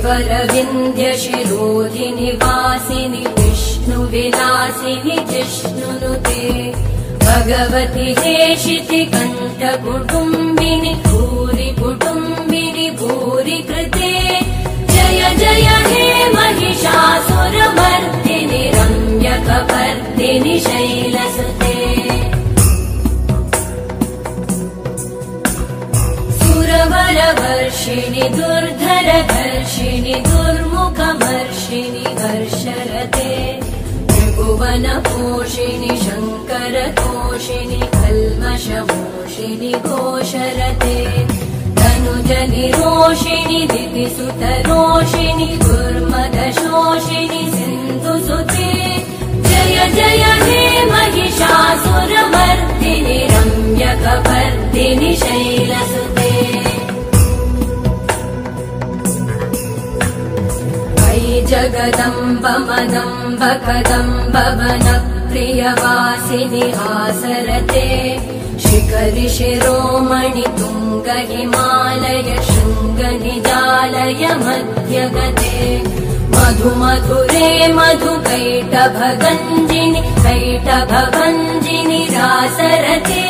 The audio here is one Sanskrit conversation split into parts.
शिवरविन्द्य शिरोधिनि वासिनि विष्णुविलासिनि जिष्णुनुते भगवति हेशिति कण्ठकुटुम्बिनि भूरि कुटुम्बिनि भूरि कृते जय जय हे महिषासुरमर्दिनि रम्यकपर्दिनि शैलसुते सुरवरवर्षिणि दुर्धरधर्षिणि दुर्मुखमर्षिणि हर्षरते त्रिभुवनपोषिणि शङ्करतोषिणि कल्मषमोषिणि घोषरते तनुजनिरोषिणि दितिसुतरोषिणि दुर्मदशोषिणि सिन्धुसुते जय जय हे महिषासुरमर्दिनि रम्यकपर्दिनि शैलसुते जगदम्ब मदम्ब कदम्ब वनप्रियवासिनि हासरते शिखरि शिरोमणि तुङ्ग हिमालय शृङ्ग निजालय मध्यगते मधुमधुरे मधुकैटभगञ्जिनि कैटभभञ्जिनि रासरते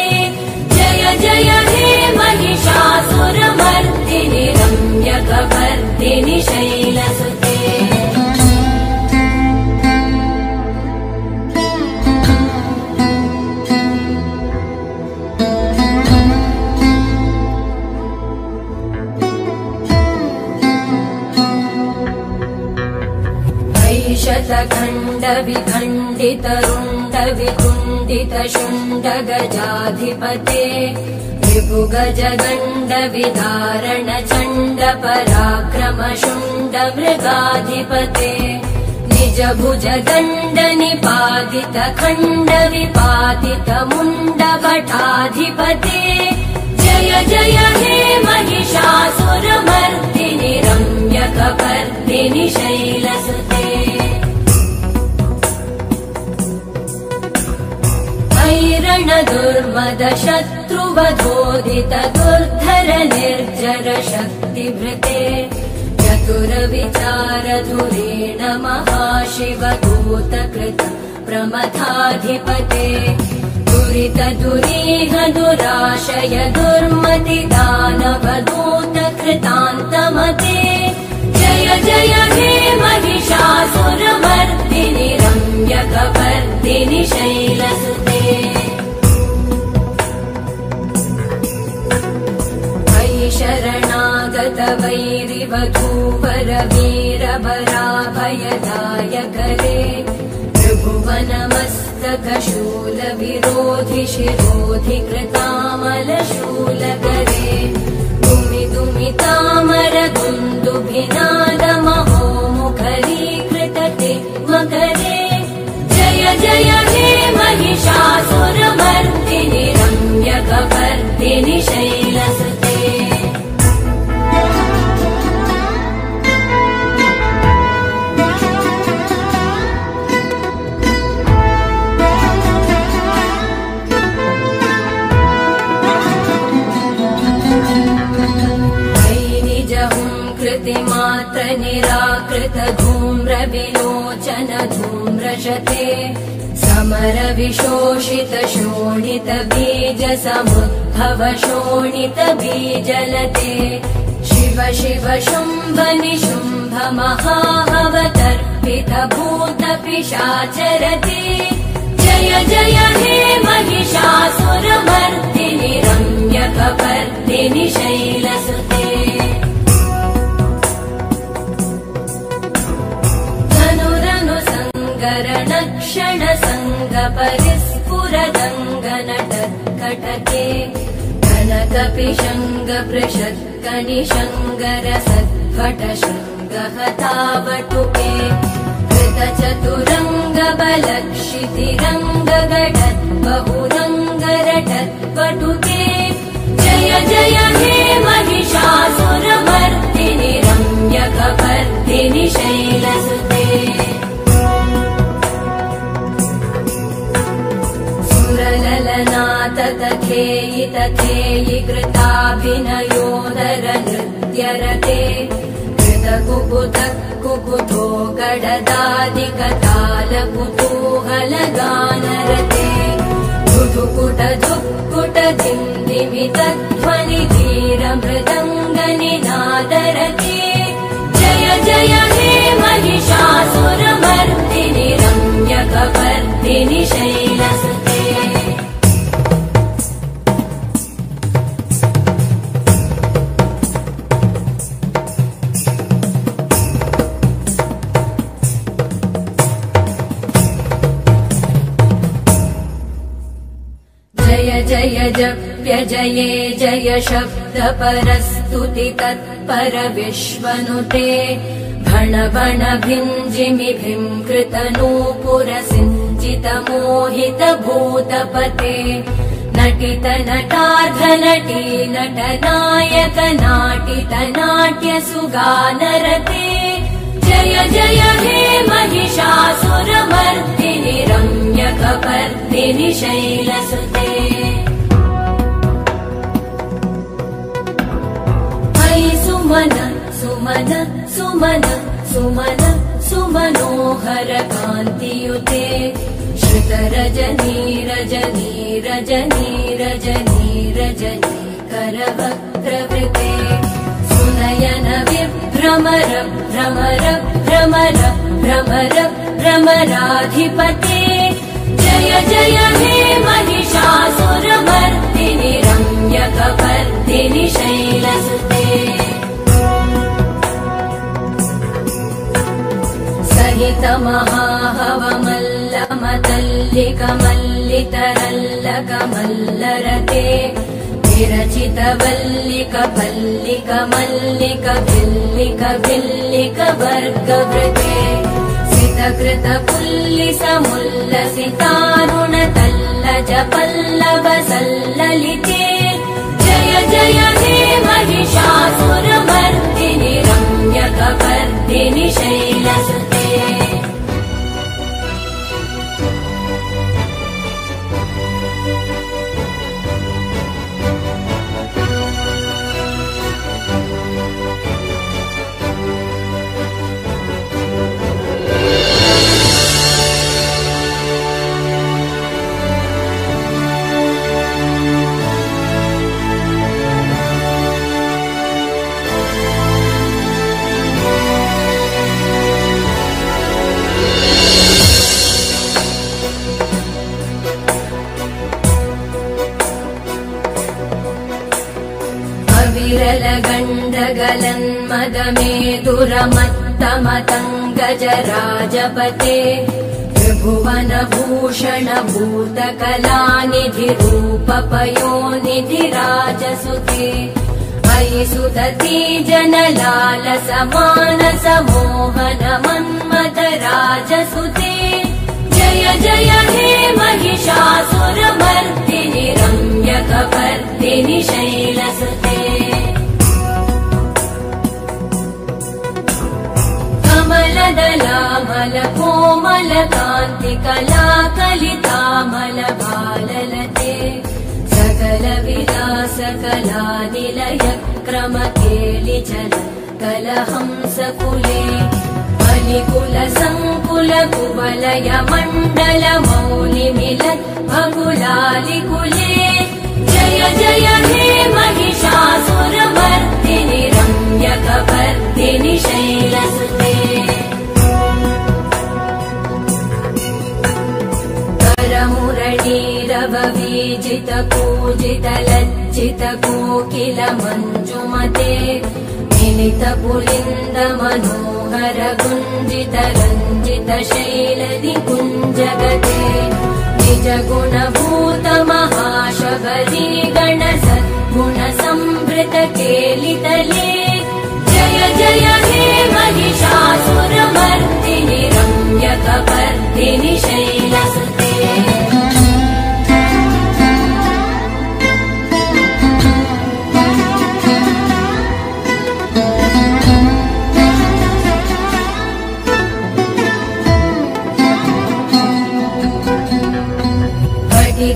जय जय हे महिषासुरमर्दिनि रम्यकपर्दिनि शैलसुते शतखण्ड विखण्डित रुण्ड वितुण्डित शुण्ड गजाधिपते विभुगज गण्ड विदारण चण्ड पराक्रम शुण्ड मृगाधिपते निज भुज दण्ड निपातित खण्ड विपातित मुण्ड भटाधिपते जय जय हे महिषासुरमर्दिनि रम्यकपर्दिनि शैलसुते ऐरण दुर्मद शत्रुवधोदित दुर्धर निर्जर शक्तिभृते चतुर विचार धुरेण महाशिव दूतकृत प्रमथाधिपते दुरित दुरीह दुराशय दुर्मति दानव दूत कृतान्तमते जय जय हे महिषासुरमर्दिनि रम्यकपर्दिनि शैलसुते शरणागत वैरिवधूवर वीरभराभयदायकरे त्रिभुवनमस्तक शूल विरोधि शिरोधि कृतामलशूलकरे दुमि दुमि तामर दुन्दुभिनाद महो मुखरीकृतते मकरे जय जय हे महिषासुरमर्दिनि रम्यकपर्दिनि शैलसुते मात्र निराकृत धूम्र विलोचन धूम्रशते समर विशोषित शोणित बीज समुद्भव शोणित बीजलते शिव शिव शुम्भ निशुम्भ महाहवतर्पित भूत पिशाचरते जय जय हे महिषासुरमर्दिनि रम्यकपर्दिनि शैलसुते क्षण संग परिस्फुरदङ्गनटत्कटके कनकपिशङ्ग पृषत्कनिशङ्गर सद्भट शृङ्गहतावटुके कृतचतुरङ्ग बलक्षितिरङ्ग गडत् बहुरङ्गरटत्पटुके जय जय हे महिषासुरमर्दिनि रम्यकपर्दिनि शैलसुते तथेयि कृताभिनयोदर नृत्यरते कृत कुकुत कुकुतो गडदादिकताल कुतूहलगानरते धुधुकुट धुक्कुट धिन्दिमितध्वनि धीरमृदङ्गनिनादरते जय जय हे महिषासुरमर्दिनि रम्यकपर्दिनि शैलसुते जय जप्य जये जय शब्द परस्तुति तत्पर विश्वनुते भण भण भिञ्जिमि भींकृत नूपुर सिञ्चित मोहित भूतपते नटित नटार्ध नटी नटनायक नाटित नाट्य सुगानरते जय जय हे महिषासुरमर्दिनि रम्यकपर्दिनि शैलसुते सुमन सुमन सुमन सुमन सुमनोहर कान्तियुते श्रुत रजनी रजनी रजनी रजनी रजनी करवक्त्रवृते सुनयन विभ्रमर भ्रमर भ्रमर भ्रमर भ्रमराधिपते जय जय हे महिषासुरमर्दिनि रम्यकपर्दिनि शैलसुते सहित महाहवमल्लमतल्लिकमल्लितरल्लकमल्लरते विरचित वल्लिक पल्लिक मल्लिक भिल्लिक भिल्लिक वर्गवृते सितकृत पुल्लिस मुल्लसितारुण तल्लज पल्लव सल्ललिते जय जय हे महिषासुरमर्दिनि रम्यकपर्दिनि शैलसुते विरलगण्डगलन्मदमेदुरमत्तमतङ्गजराजपते त्रिभुवनभूषण भूतकलानिधि रूपपयोनिधिराजसुते अयि सुदती जनलालस मानस मोहन मन्मथ राजसुते जय जय हे महिषासुरमर्दिनि रम्यकपर्दिनि शैलसुते कमलदलामल कोमल कान्ति कला कलितामल बाललते सकल विलास कला निलय क्रम केलिचल कलहंस कुले बलिकुल संकुल कुवलय मण्डल मौलि मिलत् भकुलालिकुले जय जय हे महिषासुरमर्दिनि रम्यकपर्दिनि शैलसुते करमुरलीरववीजित पूजित लज्जित कोकिल मञ्जुमते मिलित पुलिन्द मनोहर गुञ्जित रञ्जित शैल निकुञ्जगते निज गुणभूत महाशबरी गण सद्गुण संभृत केलितले जय जय हे महिषासुरमर्दिनि रम्यकपर्दिनि शैलसुते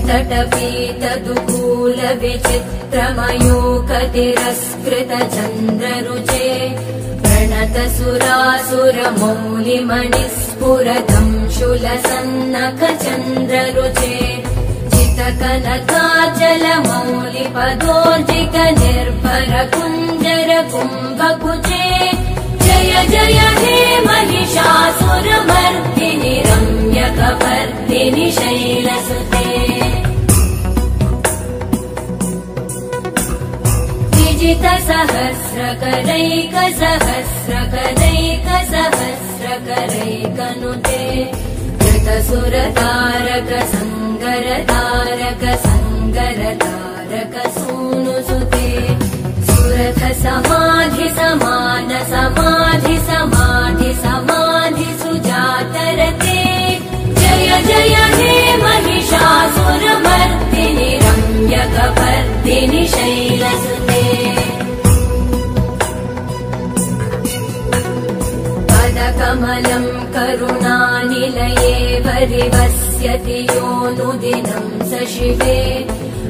तटपीत दुकूल विचित्रमयूक तिरस्कृत चन्द्ररुचे प्रण प्रणतसुरासुरमौलिमणिस्फुरतं शूलसन्नखचन्द्ररुचे जितकनकाचलमौलिपदोर्जितनिर्भरकुञ्जरकुम्भकुचे जय जय हे महिषासुरमर्दिनि रम्यकपर्दिनि शैलसुते विजितसहस्रकरैकसहस्रकरैकसहस्रकरैकनुते कृतसुरतारक संगरतारक संगरतारक सूनुसुते सुरथ समाधि समान समाधि समाधि समाधि सुजातरते जय जय हे महिषासुरमर्दिनि रम्यकपर्दिनि शैलसुते पदकमलं करुणानिलये परिवस्यति योऽनुदिनं स शिवे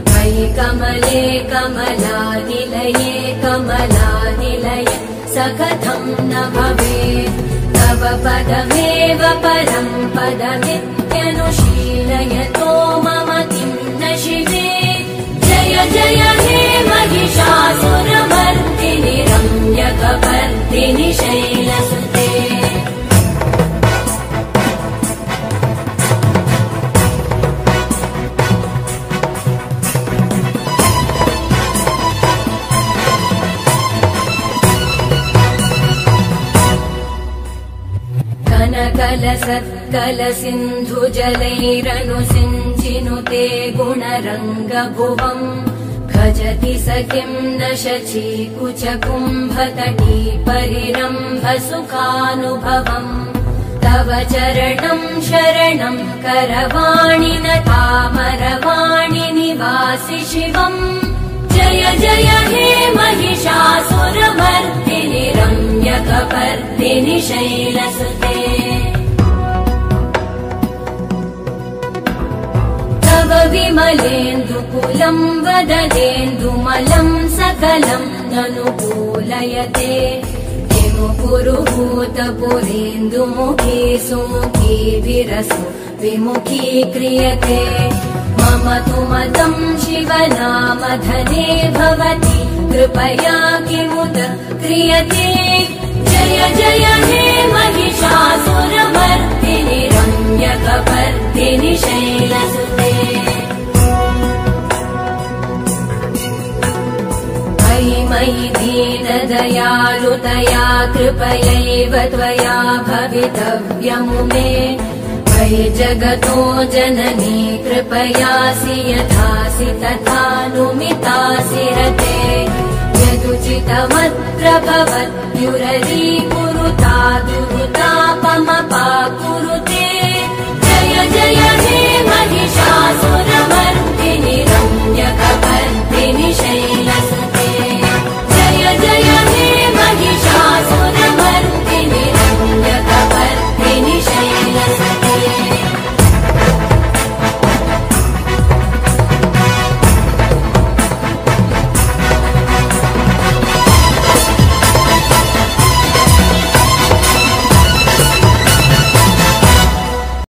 मयि कमले कमलानिलये कमलानिलये स कथं न भवेत् तव पदमेव परं पदमित्यनुशीलयतो मम किं न शिवे जय जय हे महिषासुरमर्दिनि रम्यकपर्दिनि शैलसुते कनकलसत्कलसिन्धुजलैरनुसिञ्चिनुते गुणरङ्गभुवम् भजति स किं न शचीकुचकुम्भतटी परिरम्भसुखानुभवम् तव चरणं शरणं करवाणि न तामरवाणि निवासि शिवम् जय जय हे महिषासुरमर्दिनि रम्यकपर्दिनि शैलसुते तव विमलेन्दुकुलं वदनेन्दुमलं सकलं ननुकूलयते पुरुहूतपुरेन्दुमुखी सुमुखी विरसु विमुखी क्रियते मम तु मतं शिवनामधने भवति कृपया किमुत क्रियते जय जय हे महिषासुरमर्दिनि रम्यकपर्दिनि शैलसुते मयि दीनदयालुतया कृपयैव त्वया भवितव्यमुमे मयि जगतो जननी कृपयासि यथासि तथानुमितासि रते यदुचितमत्र भवत्युररीकुरुता दुरुता